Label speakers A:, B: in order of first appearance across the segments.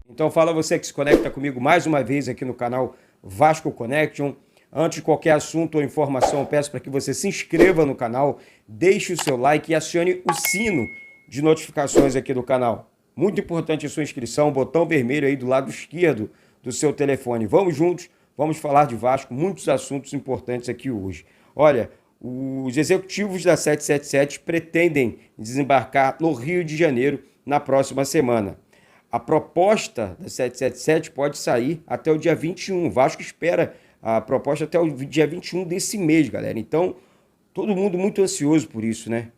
A: Então fala você que se conecta comigo mais uma vez aqui no canal Vasco Connection. Antes de qualquer assunto ou informação, eu peço para que você se inscreva no canal, deixe o seu like e acione o sino de notificações aqui do canal. Muito importante a sua inscrição, botão vermelho aí do lado esquerdo do seu telefone. Vamos juntos, vamos falar de Vasco, muitos assuntos importantes aqui hoje. Olha, os executivos da 777 pretendem desembarcar no Rio de Janeiro na próxima semana. A proposta da 777 pode sair até o dia 21. O Vasco espera a proposta até o dia 21 desse mês, galera. Então, todo mundo muito ansioso por isso, né?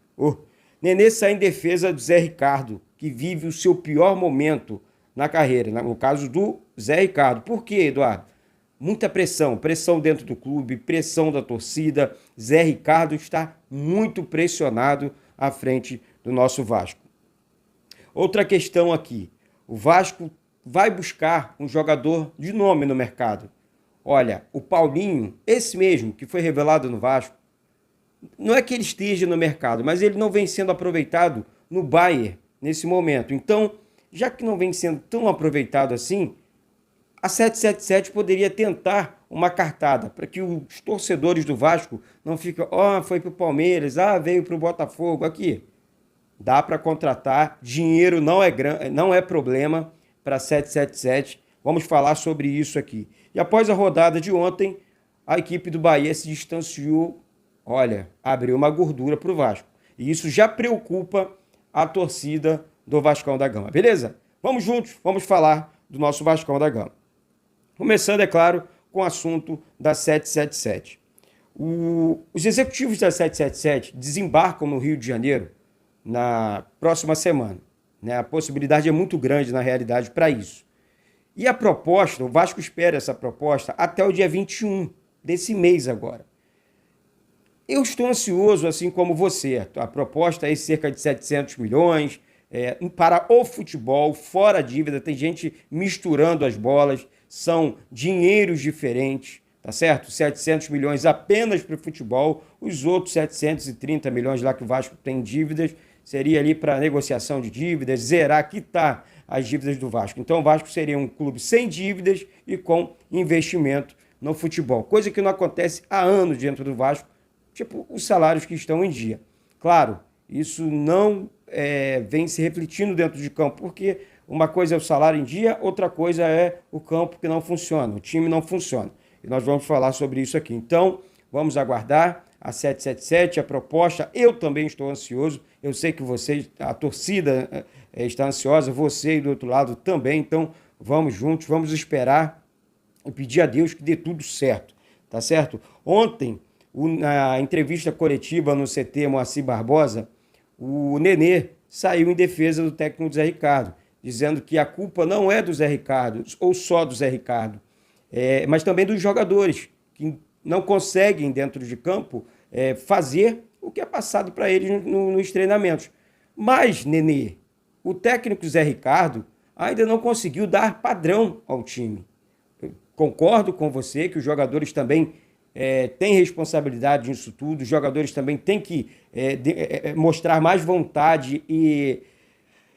A: Nenê sai em defesa do Zé Ricardo, que vive o seu pior momento na carreira, no caso do Zé Ricardo. Por quê, Eduardo? Muita pressão, pressão dentro do clube, pressão da torcida. Zé Ricardo está muito pressionado à frente do nosso Vasco. Outra questão aqui. O Vasco vai buscar um jogador de nome no mercado. Olha, o Paulinho, esse mesmo que foi revelado no Vasco, não é que ele esteja no mercado, mas ele não vem sendo aproveitado no Bayern nesse momento. Então, já que não vem sendo tão aproveitado assim, a 777 poderia tentar uma cartada para que os torcedores do Vasco não fiquem, foi para o Palmeiras, veio para o Botafogo, aqui. Dá para contratar, dinheiro não é problema para 777. Vamos falar sobre isso aqui. E após a rodada de ontem, a equipe do Bahia se distanciou, abriu uma gordura para o Vasco. E isso já preocupa a torcida do Vascão da Gama, beleza? Vamos juntos, vamos falar do nosso Vascão da Gama. Começando, é claro, com o assunto da 777. Os executivos da 777 desembarcam no Rio de Janeiro na próxima semana, né? A possibilidade é muito grande, na realidade, para isso. E a proposta, o Vasco espera essa proposta até o dia 21 desse mês agora. Eu estou ansioso, assim como você. A proposta é cerca de 700 milhões para o futebol, fora dívida. Tem gente misturando as bolas, são dinheiros diferentes, tá certo? 700 milhões apenas para o futebol, os outros 730 milhões lá que o Vasco tem dívidas, seria ali para negociação de dívidas, zerar, quitar as dívidas do Vasco. Então o Vasco seria um clube sem dívidas e com investimento no futebol. Coisa que não acontece há anos dentro do Vasco, tipo os salários que estão em dia. Claro, isso não vem se refletindo dentro de campo, porque uma coisa é o salário em dia, outra coisa é o campo que não funciona, o time não funciona. E nós vamos falar sobre isso aqui. Então, vamos aguardar a 777, a proposta. Eu também estou ansioso. Eu sei que vocês, a torcida está ansiosa, você e do outro lado também. Então, vamos juntos, vamos esperar e pedir a Deus que dê tudo certo, tá certo? Ontem, na entrevista coletiva no CT Moacir Barbosa, o Nenê saiu em defesa do técnico Zé Ricardo, dizendo que a culpa não é do Zé Ricardo, ou só do Zé Ricardo, mas também dos jogadores, que não conseguem, dentro de campo, fazer o que é passado para eles nos treinamentos. Mas, Nenê, o técnico Zé Ricardo ainda não conseguiu dar padrão ao time. Eu concordo com você que os jogadores também têm responsabilidade nisso tudo, os jogadores também têm que mostrar mais vontade e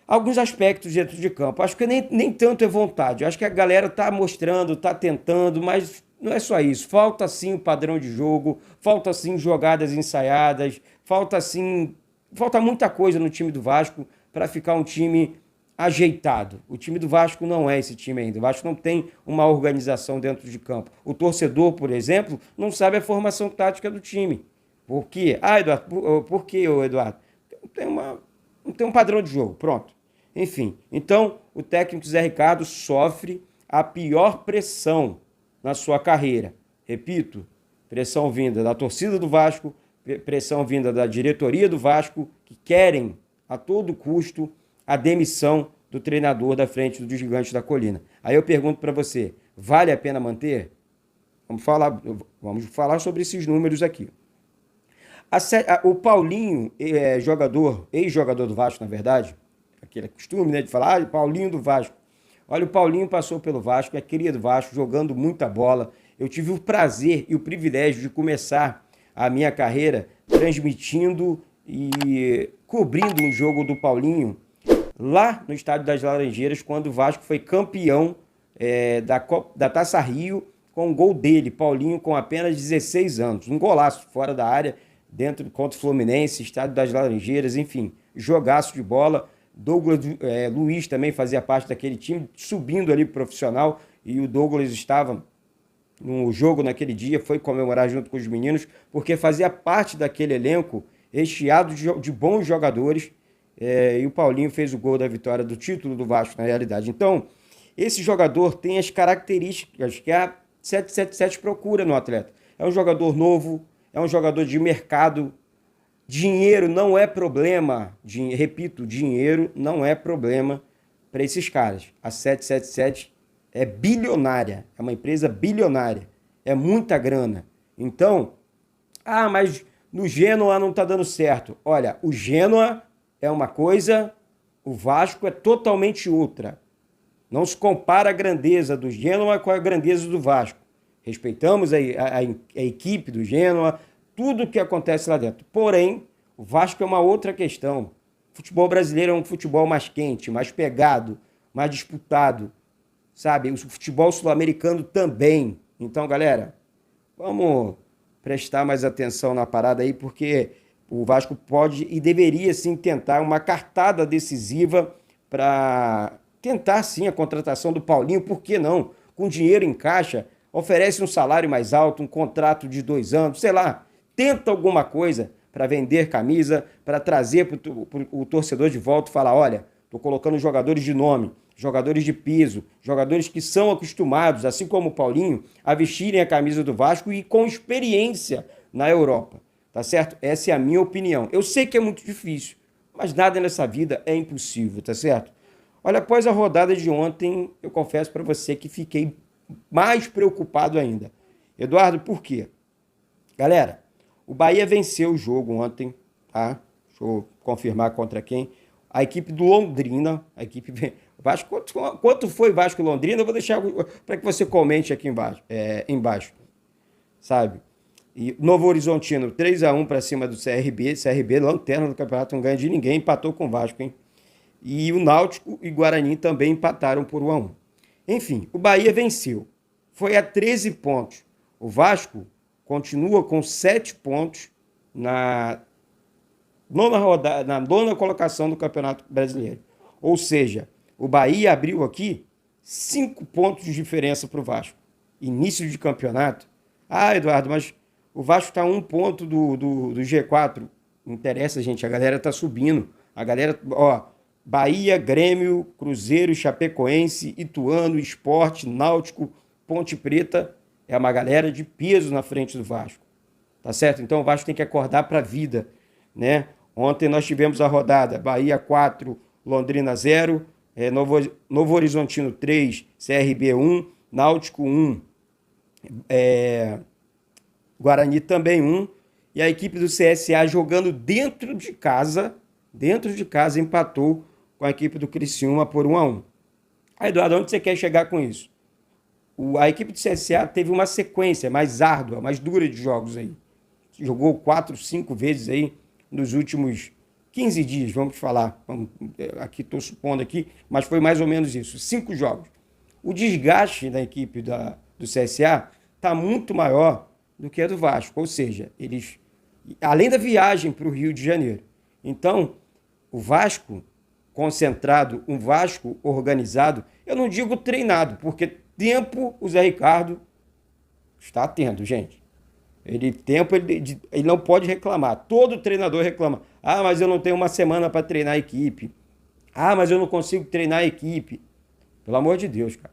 A: alguns aspectos dentro de campo. Acho que nem tanto é vontade. Acho que a galera está mostrando, está tentando, mas não é só isso. Falta sim o padrão de jogo, falta sim jogadas ensaiadas, falta muita coisa no time do Vasco para ficar um time ajeitado. O time do Vasco não é esse time ainda. O Vasco não tem uma organização dentro de campo. O torcedor, por exemplo, não sabe a formação tática do time. Por quê? Eduardo, por quê, Eduardo? Não tem um padrão de jogo, pronto. Enfim, então o técnico Zé Ricardo sofre a pior pressão na sua carreira. Repito, pressão vinda da torcida do Vasco, pressão vinda da diretoria do Vasco, que querem a todo custo a demissão do treinador da frente dos Gigantes da Colina. Aí eu pergunto para você, vale a pena manter? Vamos falar sobre esses números aqui. O Paulinho, ex-jogador do Vasco, na verdade, aquele costume, né, de falar, Paulinho do Vasco. Olha, o Paulinho passou pelo Vasco, é querido Vasco, jogando muita bola. Eu tive o prazer e o privilégio de começar a minha carreira transmitindo e cobrindo um jogo do Paulinho lá no Estádio das Laranjeiras, quando o Vasco foi campeão da Taça Rio, com o gol dele, Paulinho, com apenas 16 anos. Um golaço fora da área, dentro contra o Fluminense, Estádio das Laranjeiras, enfim, jogaço de bola. Douglas Luiz também fazia parte daquele time, subindo ali pro profissional, e o Douglas estava no jogo naquele dia, foi comemorar junto com os meninos, porque fazia parte daquele elenco recheado de bons jogadores, e o Paulinho fez o gol da vitória do título do Vasco, na realidade. Então, esse jogador tem as características que a 777 procura no atleta. É um jogador novo, é um jogador de mercado. Dinheiro não é problema, repito, dinheiro não é problema para esses caras. A 777 é bilionária, é uma empresa bilionária, é muita grana. Então, mas no Genoa não está dando certo. Olha, o Genoa é uma coisa, o Vasco é totalmente outra. Não se compara a grandeza do Genoa com a grandeza do Vasco. Respeitamos a equipe do Genoa, tudo que acontece lá dentro. Porém, o Vasco é uma outra questão. O futebol brasileiro é um futebol mais quente, mais pegado, mais disputado, sabe? O futebol sul-americano também. Então, galera, vamos prestar mais atenção na parada aí, porque o Vasco pode e deveria, sim, tentar uma cartada decisiva para tentar, sim, a contratação do Paulinho. Por que não? Com dinheiro em caixa, oferece um salário mais alto, um contrato de 2 anos, sei lá, tenta alguma coisa para vender camisa, para trazer o torcedor de volta e falar, olha, estou colocando jogadores de nome, jogadores de peso, jogadores que são acostumados, assim como o Paulinho, a vestirem a camisa do Vasco e com experiência na Europa, tá certo? Essa é a minha opinião. Eu sei que é muito difícil, mas nada nessa vida é impossível, tá certo? Olha, após a rodada de ontem, eu confesso para você que fiquei mais preocupado ainda. Eduardo, por quê? Galera, o Bahia venceu o jogo ontem, tá? Deixa eu confirmar contra quem. A equipe do Londrina, a equipe Vasco, quanto foi Vasco e Londrina? Eu vou deixar para que você comente aqui embaixo, sabe? E Novo Horizontino, 3-1 para cima do CRB. CRB, lanterna do campeonato, não ganha de ninguém, empatou com o Vasco, hein? E o Náutico e Guarani também empataram por 1-1. Enfim, o Bahia venceu. Foi a 13 pontos. O Vasco continua com 7 pontos na nona colocação do Campeonato Brasileiro. Ou seja, o Bahia abriu aqui 5 pontos de diferença para o Vasco. Início de campeonato. Eduardo, mas o Vasco está a 1 ponto do G4. Não interessa, gente. A galera está subindo. A galera, Bahia, Grêmio, Cruzeiro, Chapecoense, Ituano, Sport, Náutico, Ponte Preta, é uma galera de peso na frente do Vasco, tá certo? Então o Vasco tem que acordar para a vida, né? Ontem nós tivemos a rodada Bahia 4, Londrina 0, Novo Horizontino 3, CRB 1, Náutico 1, Guarani também 1, e a equipe do CSA jogando dentro de casa empatou com a equipe do Criciúma por 1-1. Eduardo, onde você quer chegar com isso? A equipe do CSA teve uma sequência mais árdua, mais dura de jogos aí. Jogou 4, 5 vezes aí nos últimos 15 dias, vamos falar. Aqui estou supondo aqui, mas foi mais ou menos isso. 5 jogos. O desgaste da equipe do CSA está muito maior do que a do Vasco. Ou seja, eles, além da viagem para o Rio de Janeiro. Então, o Vasco concentrado, um Vasco organizado, eu não digo treinado, porque tempo o Zé Ricardo está tendo, gente. Ele não pode reclamar. Todo treinador reclama. Mas eu não tenho uma semana para treinar a equipe. Mas eu não consigo treinar a equipe. Pelo amor de Deus, cara.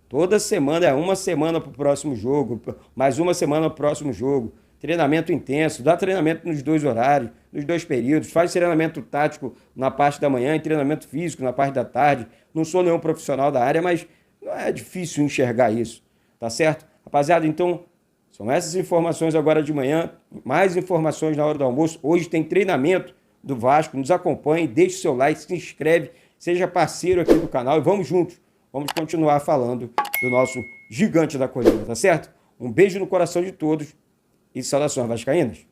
A: Toda semana é uma semana para o próximo jogo, mais uma semana para o próximo jogo. Treinamento intenso, dá treinamento nos 2 horários, nos 2 períodos, faz treinamento tático na parte da manhã e treinamento físico na parte da tarde. Não sou nenhum profissional da área, mas não é difícil enxergar isso, tá certo? Rapaziada, então, são essas informações agora de manhã, mais informações na hora do almoço. Hoje tem treinamento do Vasco, nos acompanhe, deixe seu like, se inscreve, seja parceiro aqui do canal e vamos juntos. vamos continuar falando do nosso gigante da colina, tá certo? Um beijo no coração de todos e saudações vascaínas.